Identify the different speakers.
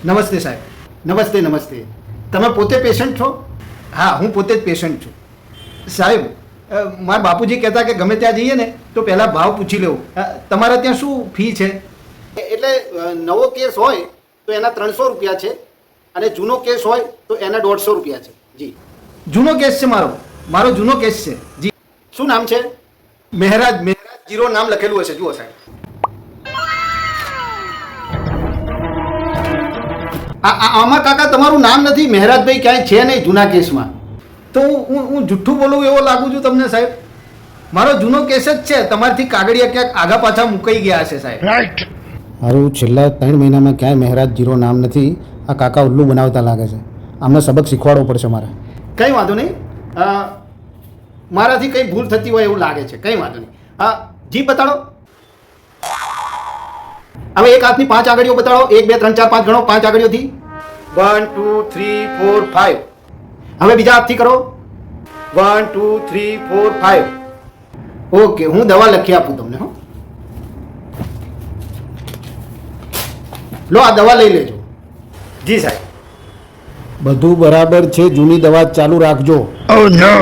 Speaker 1: નમસ્તે સાહેબ.
Speaker 2: નમસ્તે નમસ્તે. તમે પોતે પેશન્ટ છો?
Speaker 1: હા, હું પોતે જ પેશન્ટ છું. સાહેબ, મારા બાપુજી કહેતા કે ગમે ત્યાં જઈએ ને તો પહેલાં ભાવ પૂછી લેવું. તમારા ત્યાં શું ફી છે?
Speaker 2: એટલે નવો કેસ હોય તો એના 300 રૂપિયા છે અને જૂનો કેસ હોય તો એના 150 રૂપિયા છે. જી.
Speaker 1: જૂનો કેસ છે મારો જૂનો કેસ છે. જી.
Speaker 2: શું નામ છે?
Speaker 1: મહેરાજ 0 નામ લખેલું હશે, જુઓ સાહેબ.
Speaker 2: આમાં કાકા તમારું નામ નથી. મહેરાજભાઈ ક્યાંય છે નહીં જૂના કેસમાં.
Speaker 1: તો હું જુઠ્ઠું બોલું એવો લાગુ છું તમને સાહેબ? મારો જૂનો કેસ જ છે. તમારથી કાગળિયા ક્યાંક આગા પાછા મુકાઈ ગયા હશે સાહેબ.
Speaker 2: મારું છેલ્લા 3 મહિનામાં ક્યાંય મહેરાજ 0 નામ નથી. આ કાકા ઉલ્લુ બનાવતા લાગે છે. આમને સબક શીખવાડવો પડશે મારે. કંઈ વાંધો નહીં. મારાથી કંઈ ભૂલ થતી હોય એવું લાગે છે. કંઈ વાંધો નહીં. હા, જી બતાડો. હવે એક હાથની 5 આંગળીઓ બતાડો. 1 2 3 4 5 ગણો. 5 આંગળીઓથી 1 2 3 4 5. હવે બીજા હાથથી કરો. 1 2 3 4 5. ઓકે, હું દવા લખી આપું તમને. હો, લો આ દવા લઈ લેજો.
Speaker 1: જી સાહેબ.
Speaker 2: બધું બરાબર છે. જૂની દવા ચાલુ રાખજો.
Speaker 3: Oh no!